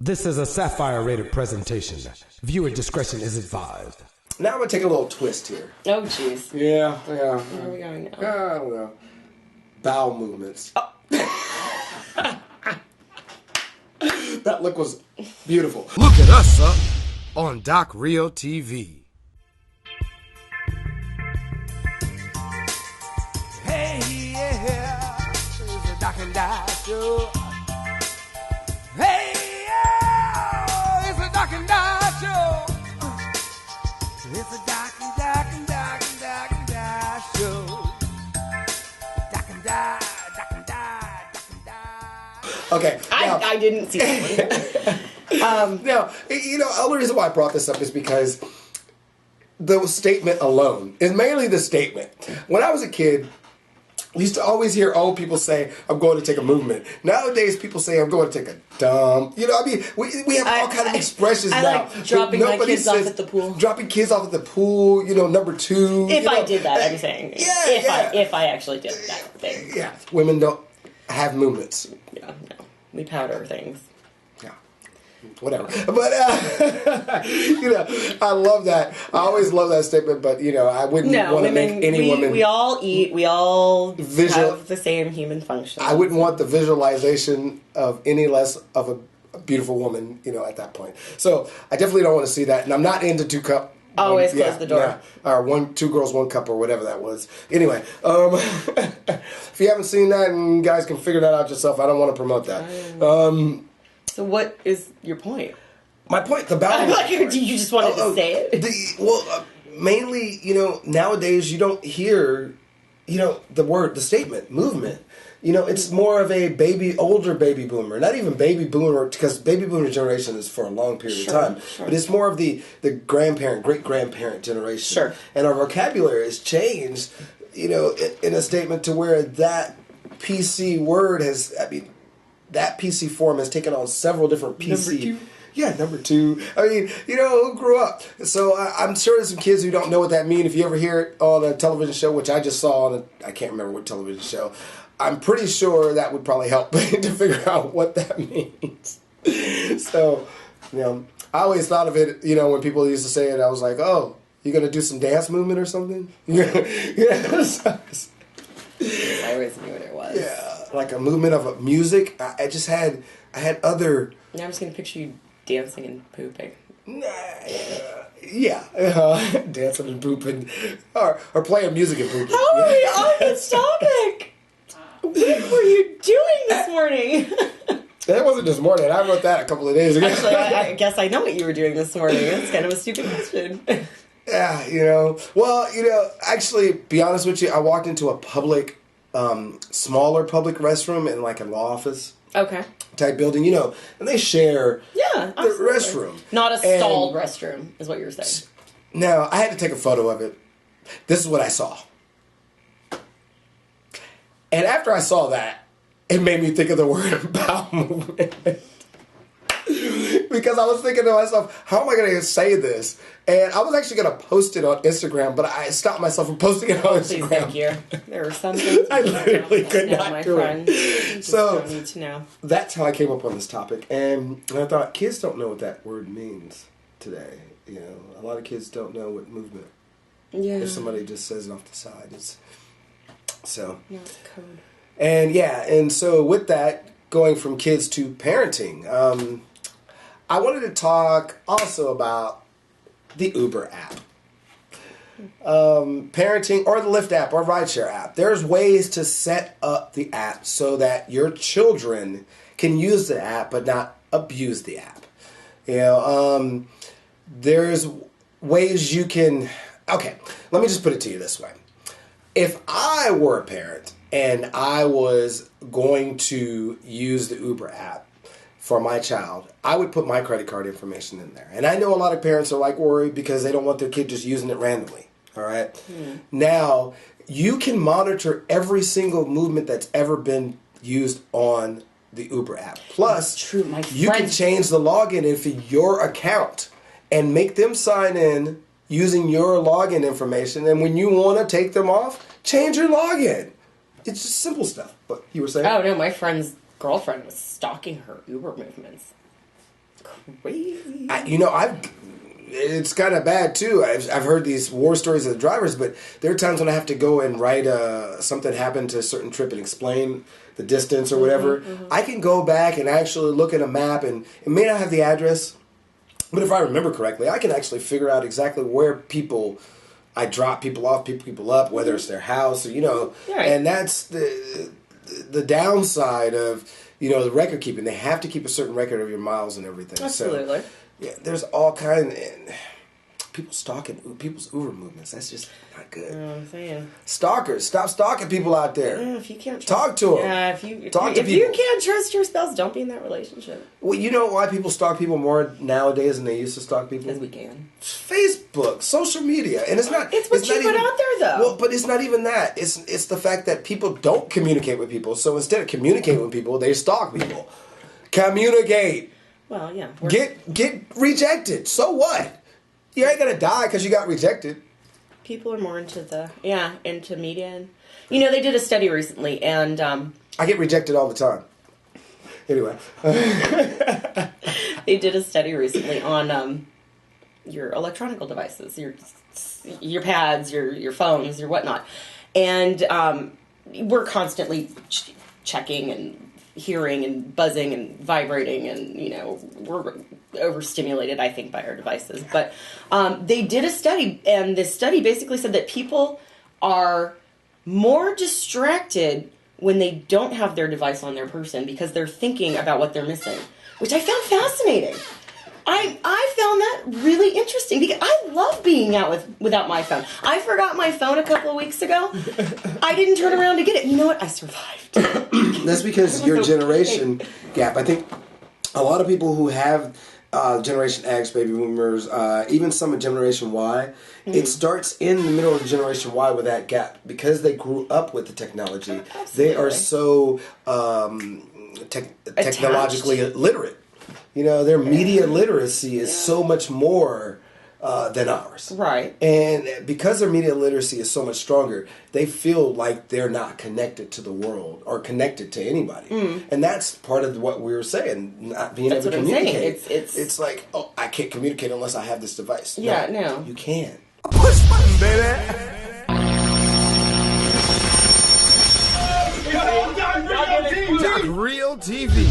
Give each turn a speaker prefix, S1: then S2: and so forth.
S1: This is a Sapphire-rated presentation. Viewer discretion is advised.
S2: Now I'm going to take a little twist here.
S3: Oh, jeez.
S2: Yeah.
S3: Where are we going now?
S2: I don't know. Bowel movements. Oh. That look was beautiful.
S1: Look at us up on Doc Reo TV. Hey, yeah, it's the Doc and Dyanna show. Hey, yeah, it's the Doc and Dyanna show. It's the Doc and Dyanna show. Doc and Dyanna.
S2: Okay. Now,
S3: I didn't see that one.
S2: now, the only reason why I brought this up is because the statement alone is mainly the statement. When I was a kid, I used to always hear old people say, I'm going to take a movement. Nowadays, people say, I'm going to take a dump. We have all kind of expressions
S3: I
S2: now.
S3: like dropping my kids off at the pool.
S2: Dropping kids off at the pool, number two.
S3: If I did that, I'm saying.
S2: Yeah,
S3: If I actually did that thing.
S2: Yeah, women don't have movements.
S3: Yeah, no. We powder things.
S2: Yeah. Whatever. But, I love that. I always love that statement, but, I wouldn't want to make any woman...
S3: We all eat. We all have the same human function.
S2: I wouldn't want the visualization of any less of a beautiful woman, at that point. So, I definitely don't want to see that. And I'm not into two-cup.
S3: Always close the door.
S2: Yeah. Or two girls, one cup, or whatever that was. Anyway, if you haven't seen that, and you guys can figure that out yourself, I don't want to promote that.
S3: So what is your point?
S2: My point, the bowel.
S3: You just wanted to say it?
S2: Mainly, nowadays you don't hear, the statement, movement. It's more of a older baby boomer. Not even baby boomer, because baby boomer generation is for a long period of time. Sure. But it's more of the grandparent, great-grandparent generation.
S3: Sure.
S2: And our vocabulary has changed, in a statement to where that PC word that PC form has taken on several different PC.
S3: Number two.
S2: Yeah, number two. Who grew up? So I'm sure there's some kids who don't know what that means. If you ever hear it on a television show, which I just saw on I can't remember what television show, I'm pretty sure that would probably help to figure out what that means. So, I always thought of it, when people used to say it, I was like, oh, you going to do some dance movement or something?
S3: I always knew what it was.
S2: Yeah, like a movement of music. I had other...
S3: Now I'm just going to picture you dancing and pooping.
S2: Yeah, dancing and pooping, or playing music and pooping.
S3: How are we on this topic? What were you doing this morning?
S2: That wasn't this morning. I wrote that a couple of days ago.
S3: Actually, I guess I know what you were doing this morning. It's kind of a stupid question.
S2: Yeah, actually, be honest with you, I walked into a public, smaller public restroom in like a law office.
S3: Okay.
S2: Type building, and they share
S3: the
S2: restroom.
S3: Not a stalled restroom, is what you're saying.
S2: Now, I had to take a photo of it. This is what I saw. And after I saw that, it made me think of the word bowel movement. Because I was thinking to myself, how am I going to say this? And I was actually going to post it on Instagram, but I stopped myself from posting it on Instagram.
S3: Please, thank you. There were some things
S2: I literally could not do it.
S3: So don't need to know.
S2: That's how I came up on this topic. And I thought, kids don't know what that word means today. A lot of kids don't know what movement.
S3: Yeah.
S2: If somebody just says it off the side, it's
S3: code.
S2: And so with that, going from kids to parenting, I wanted to talk also about the Uber app. Parenting, or the Lyft app, or rideshare app. There's ways to set up the app so that your children can use the app but not abuse the app. There's ways you can... Okay, let me just put it to you this way. If I were a parent and I was going to use the Uber app for my child, I would put my credit card information in there. And I know a lot of parents are worried because they don't want their kid just using it randomly. All right? Now, you can monitor every single movement that's ever been used on the Uber app. Plus, you can change the login for your account and make them sign in using your login information. And when you want to take them off, change your login. It's just simple stuff. But you were saying?
S3: Oh, no, my friend's girlfriend was stalking her Uber movements. Crazy.
S2: It's kind of bad too. I've heard these war stories of the drivers, but there are times when I have to go and write something happened to a certain trip and explain the distance or whatever. I can go back and actually look at a map, and it may not have the address, but if I remember correctly, I can actually figure out exactly where I drop people off, pick people up, whether it's their house or
S3: Right.
S2: And that's the downside of the record keeping. They have to keep a certain record of your miles and everything.
S3: Absolutely.
S2: So, yeah, there's all kind of people stalking people's Uber movements. That's just not good.
S3: I'm saying.
S2: Stalkers, stop stalking people out there.
S3: Yeah, if you can't
S2: talk to them.
S3: Yeah, if you can't trust your spouse, don't be in that relationship.
S2: Well, you know why people stalk people more nowadays than they used to stalk people?
S3: Because we can.
S2: Facebook, social media, and it's not.
S3: It's what you put out there, though.
S2: Well, but it's not even that. It's the fact that people don't communicate with people. So instead of communicating with people, they stalk people. Communicate.
S3: Well, yeah.
S2: Get rejected. So what? You ain't gonna die because you got rejected.
S3: People are more into into media. And, they did a study recently, and
S2: I get rejected all the time. Anyway.
S3: They did a study recently on your electronic devices, your pads, your phones, your whatnot. And we're constantly checking and hearing and buzzing and vibrating, and we're overstimulated, I think, by our devices. But they did a study, and this study basically said that people are more distracted when they don't have their device on their person because they're thinking about what they're missing, which I found fascinating. I found that really interesting because I love being out without my phone. I forgot my phone a couple of weeks ago. I didn't turn around to get it. You know what? I survived.
S2: That's because your generation gap. I think a lot of people who have Generation X, baby boomers, even some of Generation Y, it starts in the middle of Generation Y with that gap because they grew up with the technology. They are so technologically literate. Their media literacy is so much more than ours.
S3: Right.
S2: And because their media literacy is so much stronger, they feel like they're not connected to the world or connected to anybody. And that's part of what we were saying, not being able to communicate. It's like, oh, I can't communicate unless I have this device.
S3: Yeah, no.
S2: You can.
S1: Push button, baby. Doc Reo TV.